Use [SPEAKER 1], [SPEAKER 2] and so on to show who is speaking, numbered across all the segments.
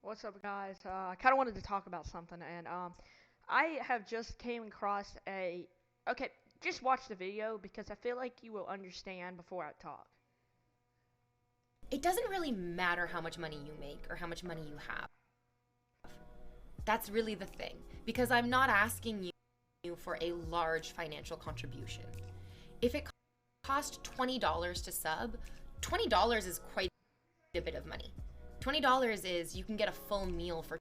[SPEAKER 1] What's up, guys? I kind of wanted to talk about something, and I have just came across a. Okay, just watch the video because I feel like you will understand before I talk.
[SPEAKER 2] It doesn't really matter how much money you make or how much money you have. That's really the thing. Because I'm not asking you for a large financial contribution. If it cost $20 to sub, $20 is quite a bit of money. $20 is you can get a full meal for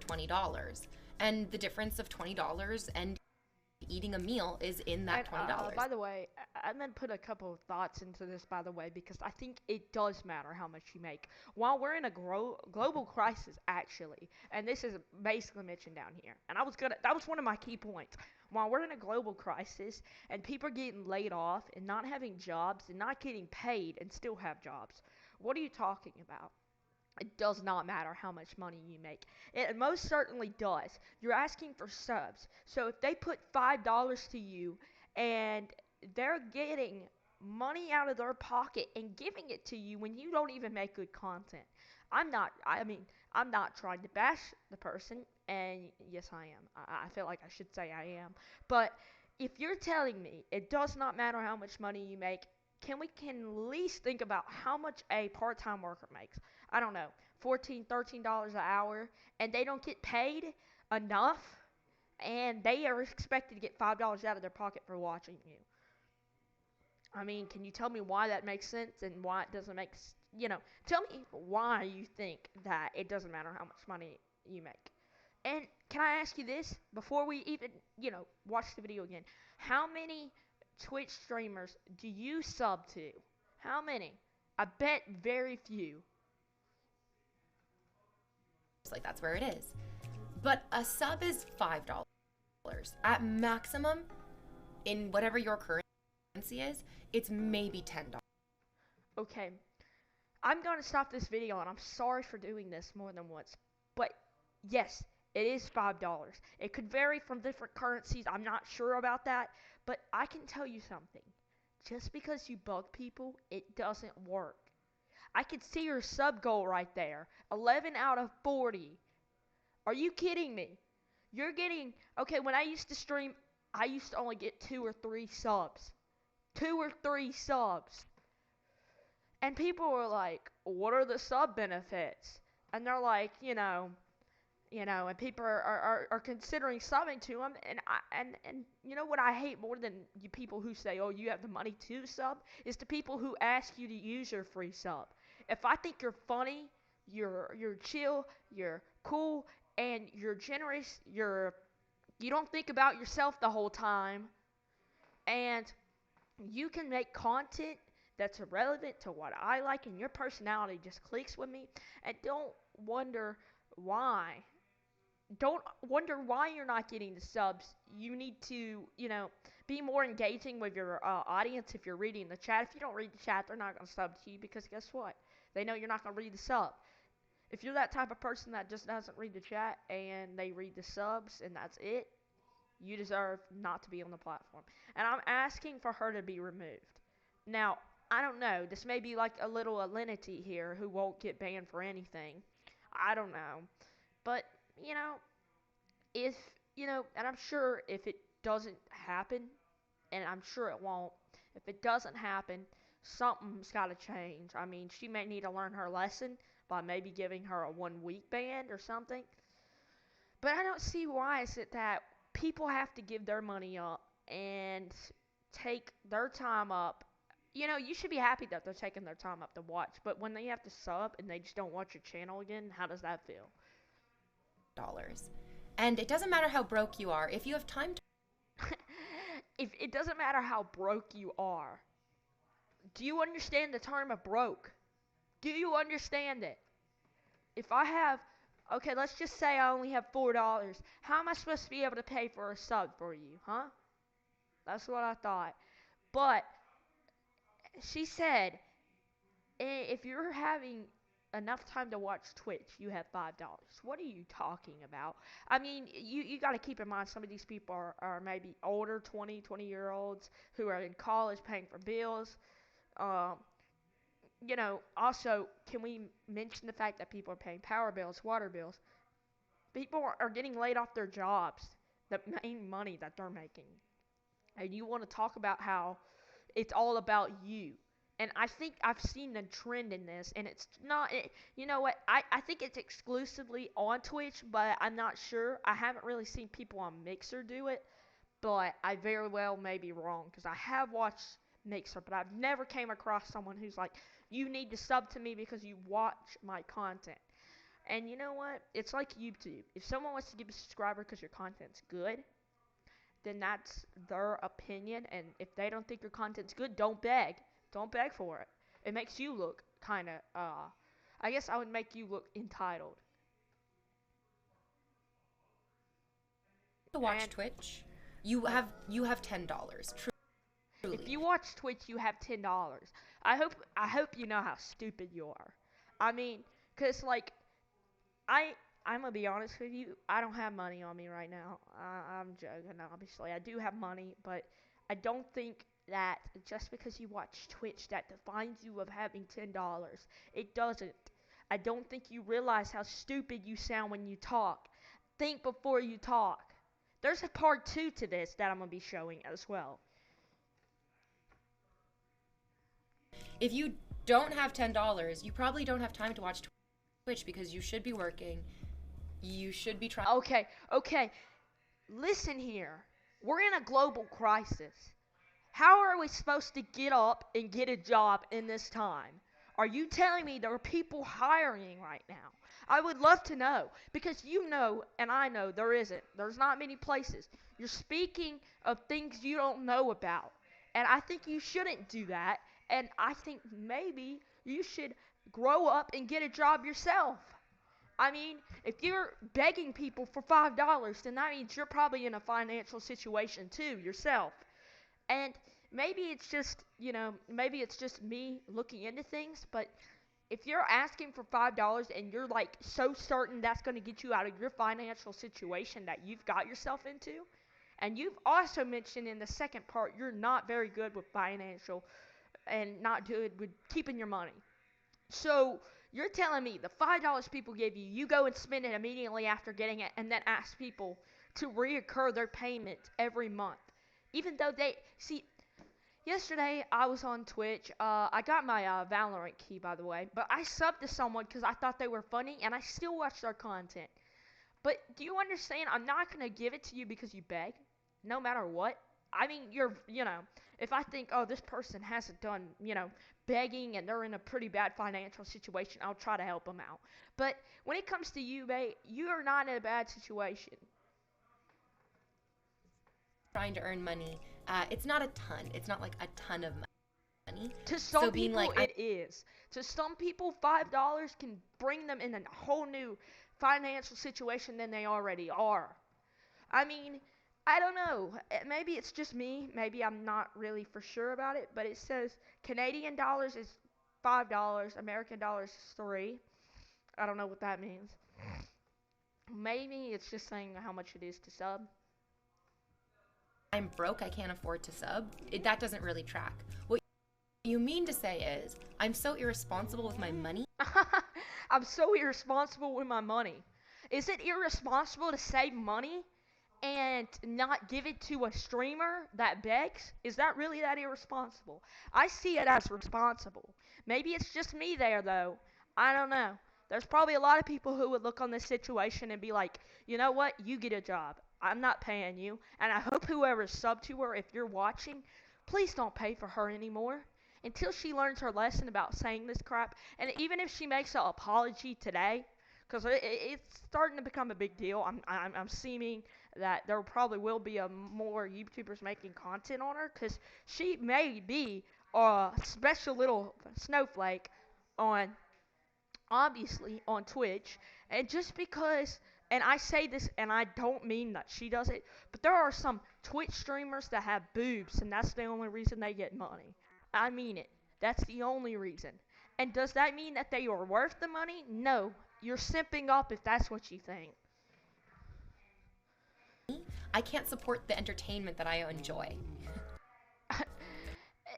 [SPEAKER 2] $20. And the difference of $20 and eating a meal is in that
[SPEAKER 1] And
[SPEAKER 2] $20.
[SPEAKER 1] by the way, I'm gonna put a couple of thoughts into this, by the way, because I think it does matter how much you make. While we're in a global crisis, actually, and this is basically mentioned down here, and that was one of my key points. While we're in a global crisis and people are getting laid off and not having jobs and not getting paid and still have jobs, what are you talking about? It does not matter how much money you make. It most certainly does. You're asking for subs. So if they put $5 to you and they're getting money out of their pocket and giving it to you when you don't even make good content. I'm not trying to bash the person, and yes, I am. I feel like I should say I am. But if you're telling me it does not matter how much money you make, can at least think about how much a part-time worker makes? I don't know, 14, $13 an hour, and they don't get paid enough, and they are expected to get $5 out of their pocket for watching you. I mean, can you tell me why that makes sense and why it doesn't make, tell me why you think that it doesn't matter how much money you make. And can I ask you this before we even, watch the video again? How many Twitch streamers do you sub to? How many? I bet very few.
[SPEAKER 2] Like that's where it is. But a sub is $5. At maximum, in whatever your currency is, it's maybe $10.
[SPEAKER 1] Okay, I'm going to stop this video, and I'm sorry for doing this more than once. But yes, it is $5. It could vary from different currencies. I'm not sure about that. But I can tell you something. Just because you bug people, it doesn't work. I can see your sub goal right there. 11 out of 40. Are you kidding me? You're getting. Okay, when I used to stream, I used to only get 2 or 3 subs. 2 or 3 subs. And people were like, what are the sub benefits? And they're like, and people are considering subbing to them. And you know what I hate more than you people who say, oh, you have the money to sub, is the people who ask you to use your free sub. If I think you're funny, you're chill, you're cool, and you're generous, you don't think about yourself the whole time, and you can make content that's irrelevant to what I like, and your personality just clicks with me, and wonder why don't wonder why you're not getting the subs. You need to, be more engaging with your audience if you're reading the chat. If you don't read the chat, they're not going to sub to you because guess what? They know you're not going to read the sub. If you're that type of person that just doesn't read the chat and they read the subs and that's it, you deserve not to be on the platform. And I'm asking for her to be removed. Now, I don't know. This may be like a little alinity here who won't get banned for anything. I don't know. But, you know, if and I'm sure if it doesn't happen, and I'm sure it won't, if it doesn't happen, something's got to change. I mean, she may need to learn her lesson by maybe giving her a 1 week ban or something. But I don't see why is it that people have to give their money up and take their time up. You should be happy that they're taking their time up to watch, but when they have to sub and they just don't watch your channel again, how does that feel?
[SPEAKER 2] Dollars. And it doesn't matter how broke you are. If you have time to
[SPEAKER 1] If it doesn't matter how broke you are, do you understand the term of broke? Do you understand it? If I have, okay, let's just say I only have $4. How am I supposed to be able to pay for a sub for you, huh? That's what I thought. But she said, if you're having enough time to watch Twitch, you have $5. What are you talking about? I mean, you got to keep in mind some of these people are maybe older, 20 year olds who are in college paying for bills. Um, also, can we mention the fact that people are paying power bills, water bills? People are getting laid off their jobs, the main money that they're making. And you want to talk about how it's all about you. And I think I've seen a trend in this, and it's not, you know what? I think it's exclusively on Twitch, but I'm not sure. I haven't really seen people on Mixer do it, but I very well may be wrong because I have watched Mixer, but I've never came across someone who's like, you need to sub to me because you watch my content. And you know what? It's like YouTube. If someone wants to give a subscriber because your content's good, then that's their opinion. And if they don't think your content's good, don't beg. Don't beg for it. It makes you look kind of, I guess I would make you look entitled.
[SPEAKER 2] To watch
[SPEAKER 1] And
[SPEAKER 2] Twitch, you have $10.
[SPEAKER 1] if
[SPEAKER 2] Truly.
[SPEAKER 1] you watch Twitch, you have $10. I hope you know how stupid you are. I mean, cause like I I'm gonna be honest with you. I don't have money on me right now. I'm joking. Obviously, I do have money, but I don't think that just because you watch Twitch that defines you of having $10. It doesn't. I don't think you realize how stupid you sound when you talk. Think before you talk. There's a part two to this that I'm gonna be showing as well.
[SPEAKER 2] If you don't have $10, you probably don't have time to watch Twitch because you should be working. You should be trying.
[SPEAKER 1] Okay, okay. Listen here. We're in a global crisis. How are we supposed to get up and get a job in this time? Are you telling me there are people hiring right now? I would love to know because you know and I know there isn't. There's not many places. You're speaking of things you don't know about. And I think you shouldn't do that. And I think maybe you should grow up and get a job yourself. I mean, if you're begging people for $5, then that means you're probably in a financial situation too yourself. And maybe it's just, maybe it's just me looking into things, but if you're asking for $5 and you're like so certain that's going to get you out of your financial situation that you've got yourself into, and you've also mentioned in the second part you're not very good with financial and not good with keeping your money. So you're telling me the $5 people give you, you go and spend it immediately after getting it, and then ask people to reoccur their payment every month, even though they see. Yesterday I was on Twitch. I got my Valorant key, by the way, but I subbed to someone because I thought they were funny, and I still watched their content. But do you understand? I'm not gonna give it to you because you beg, no matter what. I mean, if I think, oh, this person hasn't done, begging and they're in a pretty bad financial situation, I'll try to help them out. But when it comes to you, babe, you are not in a bad situation.
[SPEAKER 2] Trying to earn money. It's not a ton. It's not like a ton of money.
[SPEAKER 1] To
[SPEAKER 2] So
[SPEAKER 1] some
[SPEAKER 2] being
[SPEAKER 1] people,
[SPEAKER 2] like,
[SPEAKER 1] it is. To some people, $5 can bring them in a whole new financial situation than they already are. I mean, I don't know. Maybe it's just me. Maybe I'm not really for sure about it. But it says Canadian dollars is $5. American dollars is 3. I don't know what that means. Maybe it's just saying how much it is to sub.
[SPEAKER 2] I'm broke, I can't afford to sub. That doesn't really track. What you mean to say is, I'm so irresponsible with my money.
[SPEAKER 1] I'm so irresponsible with my money. Is it irresponsible to save money and not give it to a streamer that begs? Is that really that irresponsible? I see it as responsible. Maybe it's just me there, though. I don't know. There's probably a lot of people who would look on this situation and be like, you know what? You get a job. I'm not paying you. And I hope whoever's sub to her, if you're watching, please don't pay for her anymore until she learns her lesson about saying this crap. And even if she makes an apology today, because it's starting to become a big deal. I'm seeing that there probably will be more YouTubers making content on her because she may be a special little snowflake on obviously on Twitch. And just because, and I say this and I don't mean that she does it, but there are some Twitch streamers that have boobs and that's the only reason they get money. I mean it. That's the only reason. And does that mean that they are worth the money? No. You're simping up if that's what you think.
[SPEAKER 2] I can't support the entertainment that I enjoy.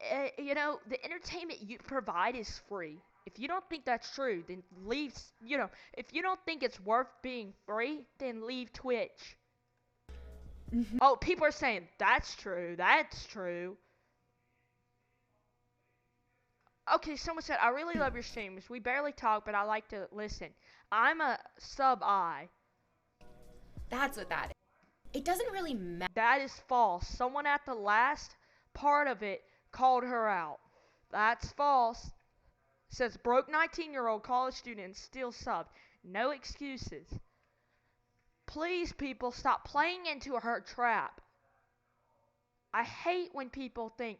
[SPEAKER 1] the entertainment you provide is free. If you don't think that's true, then leave. If you don't think it's worth being free, then leave Twitch.
[SPEAKER 2] Mhm.
[SPEAKER 1] Oh, people are saying that's true. That's true. Okay, someone said I really love your streams. We barely talk, but I like to listen. I'm a sub I.
[SPEAKER 2] That's what that is. It doesn't really matter.
[SPEAKER 1] That is false. Someone at the last part of it called her out. That's false. Says broke 19-year-old college student still subbed. No excuses. Please, people, stop playing into her trap. I hate when people think,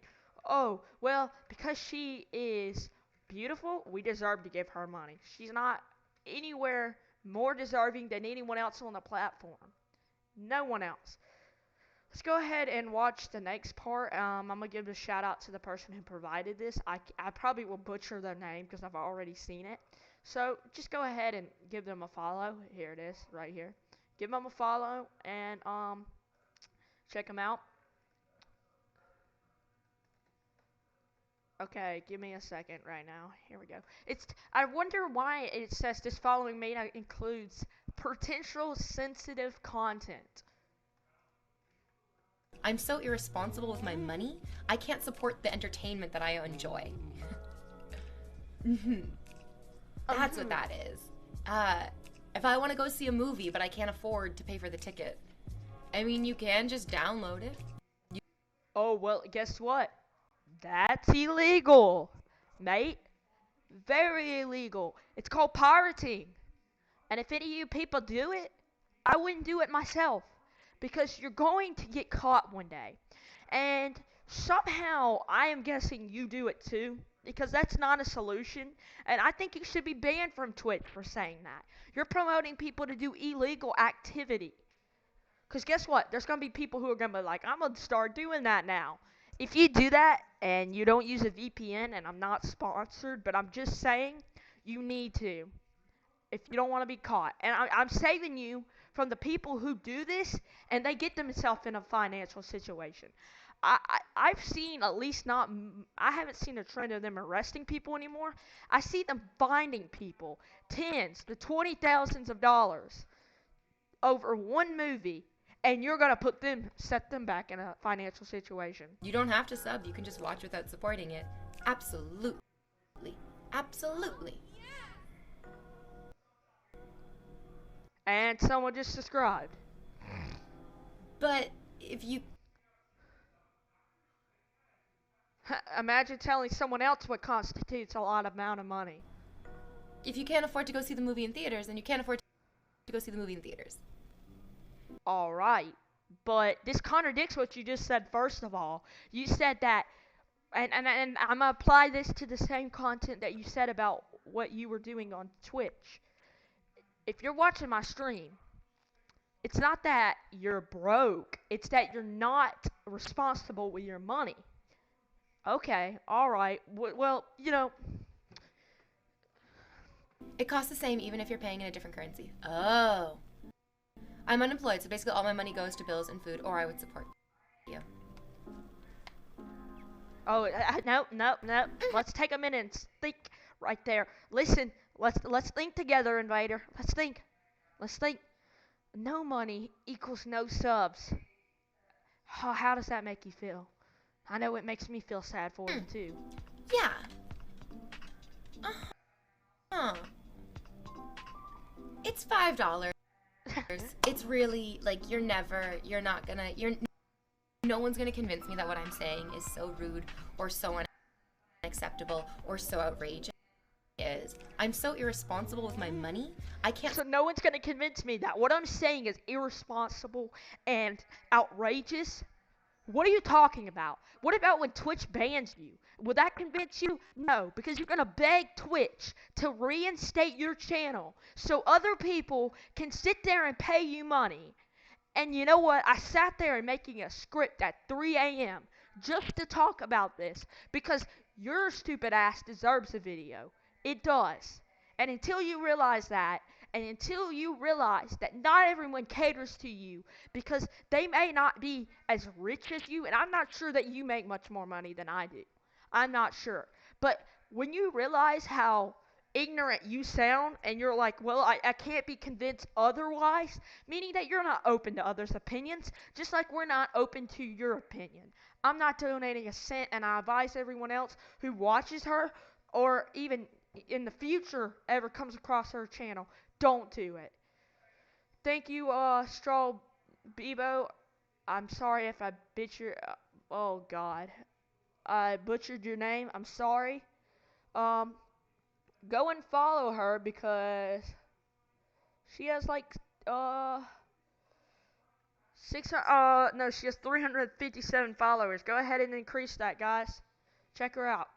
[SPEAKER 1] oh, well, because she is beautiful, we deserve to give her money. She's not anywhere more deserving than anyone else on the platform. No one else. Let's go ahead and watch the next part. I'm going to give a shout out to the person who provided this. I probably will butcher their name because I've already seen it. So just go ahead and give them a follow. Here it is, right here. Give them a follow and check them out. Okay, give me a second right now. Here we go. I wonder why it says this following meta includes potential sensitive content.
[SPEAKER 2] I'm so irresponsible with my money, I can't support the entertainment that I enjoy. Mhm. That's what that is. If I want to go see a movie but I can't afford to pay for the ticket, I mean, you can just download it.
[SPEAKER 1] Oh, well, guess what? That's illegal, mate. Very illegal. It's called pirating. And if any of you people do it, I wouldn't do it myself. Because you're going to get caught one day. And somehow I am guessing you do it too. Because that's not a solution. And I think you should be banned from Twitch for saying that. You're promoting people to do illegal activity. Because guess what? There's going to be people who are going to be like, I'm going to start doing that now. If you do that and you don't use a VPN, and I'm not sponsored, but I'm just saying, you need to. If you don't want to be caught. And I'm saving you from the people who do this and they get themselves in a financial situation. I've seen at least not, I haven't seen a trend of them arresting people anymore. I see them finding people tens to 20 thousands of dollars over one movie, and you're going to set them back in a financial situation.
[SPEAKER 2] You don't have to sub, you can just watch without supporting it. Absolutely. Absolutely.
[SPEAKER 1] And someone just subscribed.
[SPEAKER 2] But if you...
[SPEAKER 1] Imagine telling someone else what constitutes a lot amount of money.
[SPEAKER 2] If you can't afford to go see the movie in theaters, then you can't afford to go see the movie in theaters.
[SPEAKER 1] Alright, but this contradicts what you just said first of all. You said that, and I'm going to apply this to the same content that you said about what you were doing on Twitch. If you're watching my stream, it's not that you're broke, it's that you're not responsible with your money. Okay, alright, well,
[SPEAKER 2] It costs the same even if you're paying in a different currency. Oh. I'm unemployed, so basically all my money goes to bills and food, or I would support you.
[SPEAKER 1] Oh, no. Let's take a minute and think right there. Listen, let's think together, Invader. Let's think. No money equals no subs. How does that make you feel? I know it makes me feel sad for you too.
[SPEAKER 2] Yeah. Uh-huh. It's $5. It's really, like, no one's gonna convince me that what I'm saying is so rude or so unacceptable or so outrageous. I'm so irresponsible with my money, I can't...
[SPEAKER 1] So no one's gonna convince me that what I'm saying is irresponsible and outrageous? What are you talking about? What about when Twitch bans you? Will that convince you? No, because you're gonna beg Twitch to reinstate your channel so other people can sit there and pay you money. And you know what? I sat there and making a script at 3 a.m. just to talk about this because your stupid ass deserves a video. It does. And until you realize that, and until you realize that not everyone caters to you because they may not be as rich as you, and I'm not sure that you make much more money than I do. I'm not sure. But when you realize how ignorant you sound and you're like, well, I can't be convinced otherwise, meaning that you're not open to others' opinions, just like we're not open to your opinion. I'm not donating a cent, and I advise everyone else who watches her or even in the future ever comes across her channel, don't do it. Thank you, Straw Bebo. I'm sorry if I butchered. Oh God, I butchered your name. I'm sorry. Um, Go and follow her because she has like 600. No, she has 357 followers. Go ahead and increase that, guys. Check her out.